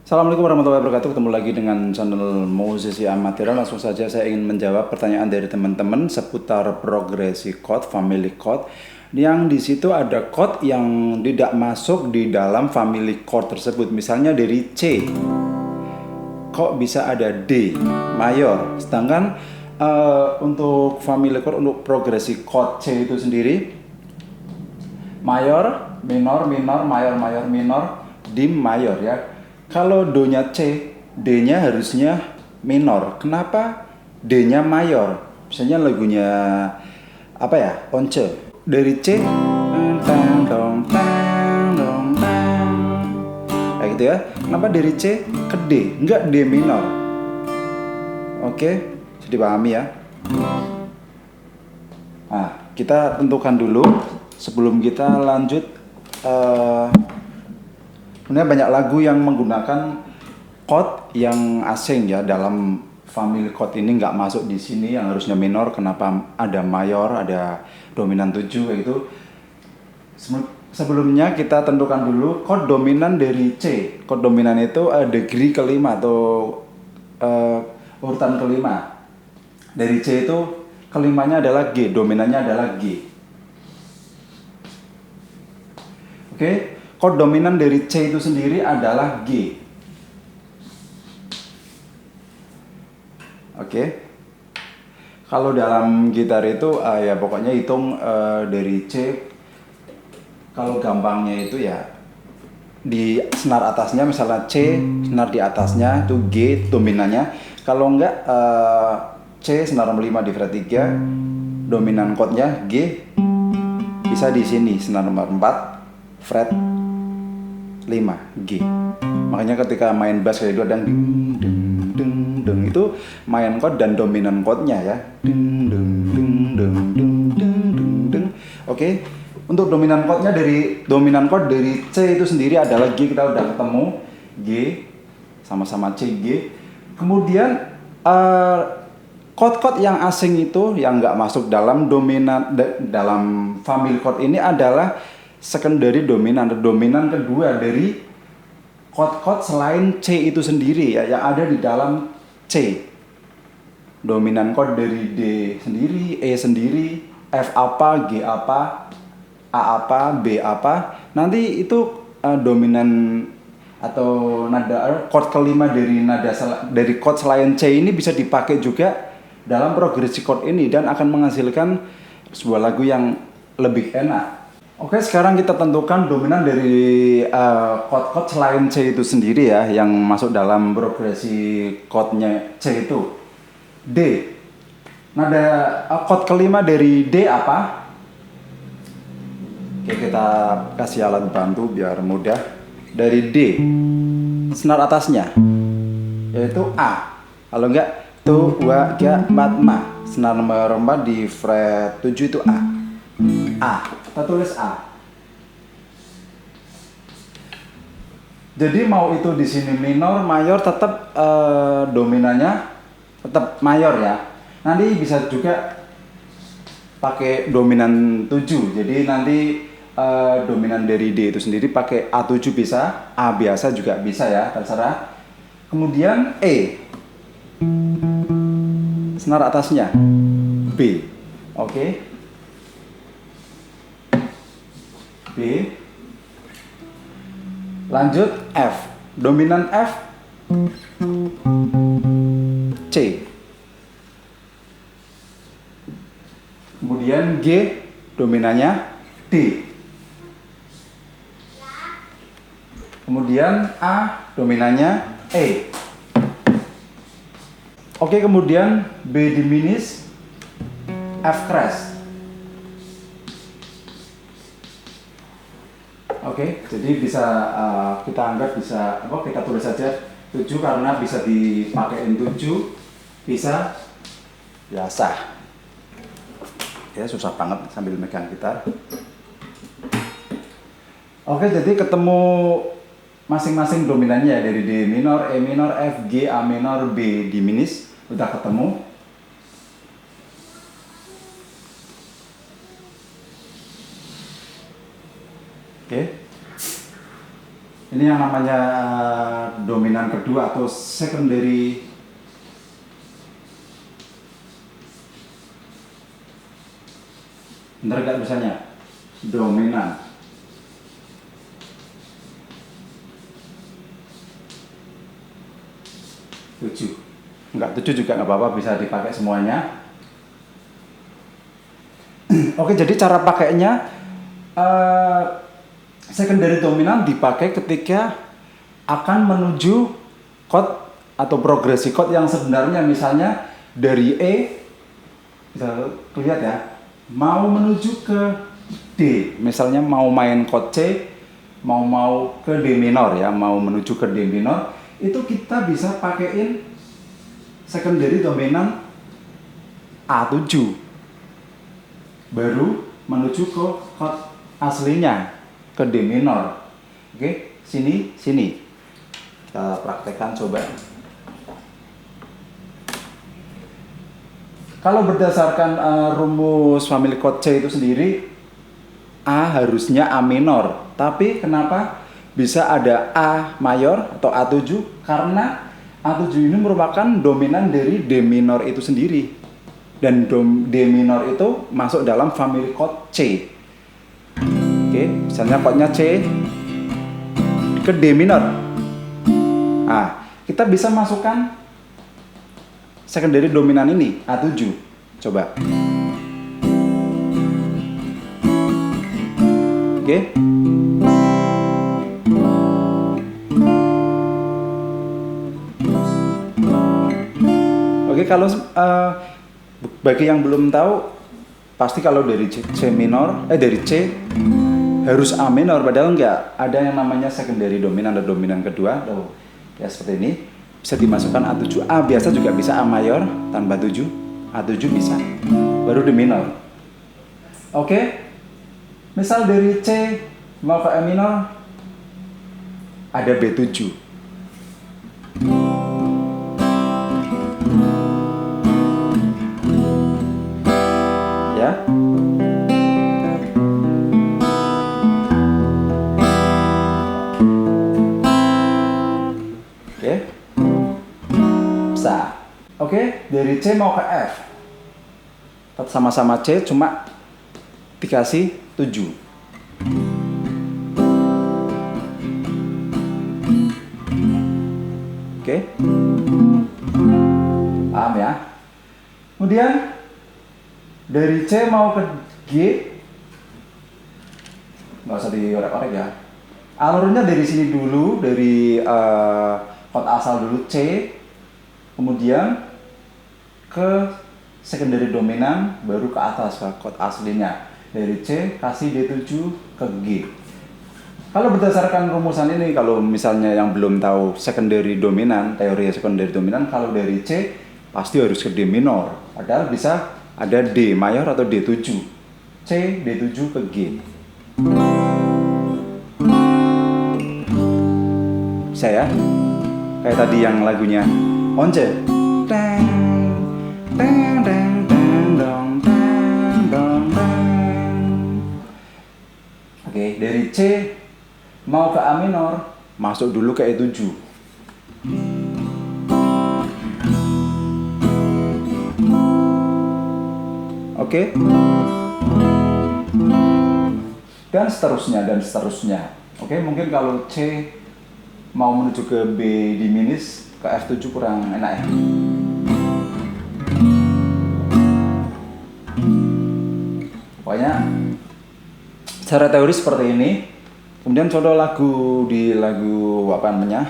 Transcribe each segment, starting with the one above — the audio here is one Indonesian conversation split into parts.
Assalamualaikum warahmatullahi wabarakatuh. Ketemu lagi dengan channel Musisi Amatir. Langsung saja saya ingin menjawab pertanyaan dari teman-teman seputar progresi chord, family chord. Yang di situ ada chord yang tidak masuk di dalam family chord tersebut. Misalnya dari C, kok bisa ada D mayor. Sedangkan untuk family chord, untuk progresi chord C itu sendiri, mayor, minor, minor, mayor, mayor, minor, dim, mayor ya. Kalau do-nya C, D-nya harusnya minor. Kenapa D-nya mayor? Misalnya lagunya apa ya? Once. Dari C, tang dong tang dong tang. Kayak gitu ya. Kenapa dari C ke D? Enggak D minor. Oke, bisa dipahami ya. Nah, kita tentukan dulu sebelum kita lanjut. Sebenarnya banyak lagu yang menggunakan chord yang asing ya, dalam family chord ini nggak masuk di sini, yang harusnya minor. Kenapa ada mayor, ada dominan 7 kayak gitu. Sebelumnya kita tentukan dulu chord dominan dari C. Chord dominan itu degree kelima atau urutan kelima. Dari C itu kelimanya adalah G, dominannya adalah G. Oke. Chord dominan dari C itu sendiri adalah G. Oke. Kalau dalam gitar itu ya pokoknya hitung dari C. Kalau gampangnya itu ya di senar atasnya misalnya C, senar di atasnya itu G dominannya. Kalau enggak C senar 5 di fret 3, dominan chordnya G, bisa di sini senar nomor 4 fret 5 G. Makanya ketika main bass kayak itu ada ding ding ding ding, itu main chord dan dominan chordnya ya. Ding ding ding ding ding ding ding ding. Oke. Untuk dominan chordnya, dari dominan chord dari C itu sendiri adalah G. Kita udah ketemu G sama-sama C G. Kemudian chord-chord yang asing itu yang nggak masuk dalam dominan dalam family chord ini adalah secondary dominan, dominan kedua dari chord-chord selain C itu sendiri ya, yang ada di dalam C. Dominan chord dari D sendiri, E sendiri, F apa, G apa, A apa, B apa. Nanti itu dominan atau nada chord kelima dari dari chord selain C ini bisa dipakai juga dalam progresi chord ini dan akan menghasilkan sebuah lagu yang lebih enak. Oke, sekarang kita tentukan dominan dari chord-chord selain C itu sendiri ya, yang masuk dalam progresi chordnya C itu D. Nada chord kelima dari D apa? Oke, kita kasih alat bantu biar mudah. Dari D, senar atasnya yaitu A. Kalau enggak, tu, wa, ga, mat, ma. Senar nomor 4 di fret 7 itu A. A. Kita tulis A. Jadi mau itu di sini minor, mayor, tetap dominannya tetap mayor ya. Nanti bisa juga pakai dominan 7. Jadi nanti dominan dari D itu sendiri pakai A7 bisa, A biasa juga bisa ya, terserah. Kemudian E. Senar atasnya B. Oke. B. Lanjut F. Dominan F C. Kemudian G dominannya D. Kemudian A dominannya E. Oke, kemudian B diminished, F crash. Oke, jadi bisa kita anggap bisa kita tulis saja 7 karena bisa dipakein 7, bisa biasa. Ya, susah banget sambil megang gitar. Oke, jadi ketemu masing-masing dominannya dari D minor, E minor, F, G, A minor, B diminished, udah ketemu. Oke. Ini yang namanya dominan kedua atau secondary. Bentar gak bisanya? Dominan. Tujuh. Enggak, 7 juga nggak apa-apa, bisa dipakai semuanya. Oke, jadi cara pakainya secondary dominan dipakai ketika akan menuju chord atau progresi chord yang sebenarnya, misalnya dari E, bisa lihat ya, mau menuju ke D, misalnya mau main chord C, mau ke D minor ya, mau menuju ke D minor, itu kita bisa pakaiin secondary dominan A7, baru menuju ke chord aslinya, ke D minor. Oke, sini kita praktekkan coba. Kalau berdasarkan rumus family chord C itu sendiri, A harusnya A minor, tapi kenapa bisa ada A mayor atau A7? Karena A7 ini merupakan dominan dari D minor itu sendiri, dan D minor itu masuk dalam family chord C. Oke, misalnya chordnya C ke D minor. Nah, kita bisa masukkan secondary dominan ini A7. Coba. Oke. Oke, kalau bagi yang belum tahu, pasti kalau dari C minor, dari C harus A minor, padahal enggak. Ada yang namanya secondary dominan atau dominan kedua. Ya seperti ini. Bisa dimasukkan A7. A biasa juga bisa A mayor tanpa 7. A7 bisa. Baru D minor. Oke. Misal dari C mau ke E minor, ada B7. Ya. Oke. Bisa. Oke, dari C mau ke F. Tetap sama-sama C, cuma dikasih 7. Oke. Paham ya? Kemudian dari C mau ke G, nggak usah diorek-orek ya. Alurnya dari sini dulu, dari chord asal dulu C, kemudian ke secondary dominan, baru ke atas ke chord aslinya. Dari C kasih D7 ke G. Kalau berdasarkan rumusan ini, kalau misalnya yang belum tahu secondary dominan, teori secondary dominan, kalau dari C pasti harus ke D minor. Padahal bisa ada D mayor atau D7. C, D7 ke G. Bisa ya? Kayak tadi yang lagunya Once. Oke, dari C mau ke A minor, masuk dulu ke E7. Oke. Dan seterusnya. Oke, mungkin kalau C mau menuju ke B diminis, ke F7 kurang enak ya. Pokoknya secara teori seperti ini. Kemudian contoh lagu apa namanya,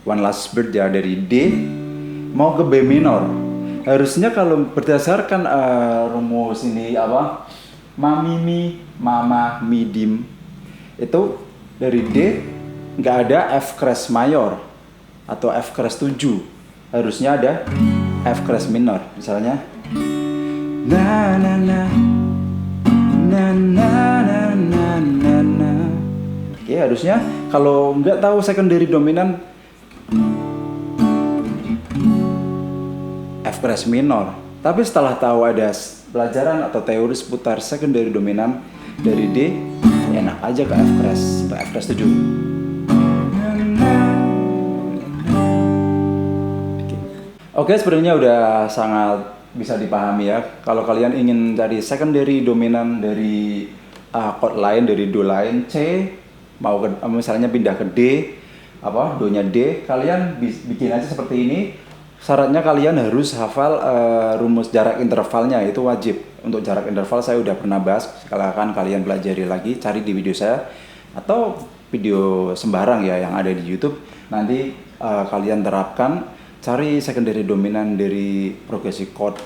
One Last Bird ya, dari D mau ke B minor. Harusnya kalau berdasarkan rumus ini apa, ma mi mi, mama mi dim, itu dari D nggak ada F crash mayor atau F crash 7. Harusnya ada F crash minor, misalnya na na na na na na na na na. Oke, harusnya kalau nggak tahu secondary dominan, F crash minor. Tapi setelah tahu ada pelajaran atau teori seputar secondary dominan dari D, ya enak aja ke F crash atau F crash 7. Oke, sebenarnya udah sangat bisa dipahami ya. Kalau kalian ingin cari secondary dominan dari chord lain, dari do lain C, mau ke, misalnya pindah ke D, do-nya D, kalian bikin aja seperti ini. Syaratnya kalian harus hafal rumus jarak intervalnya, itu wajib. Untuk jarak interval saya udah pernah bahas, silakan kalian pelajari lagi, cari di video saya atau video sembarang ya yang ada di YouTube. Nanti kalian terapkan, cari secondary dominan dari progressive chord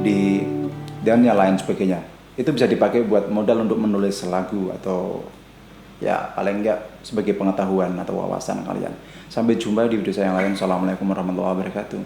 di dan yang lain sebagainya. Itu bisa dipakai buat modal untuk menulis lagu atau ya paling enggak sebagai pengetahuan atau wawasan kalian. Sampai jumpa di video saya yang lain. Assalamualaikum warahmatullahi wabarakatuh.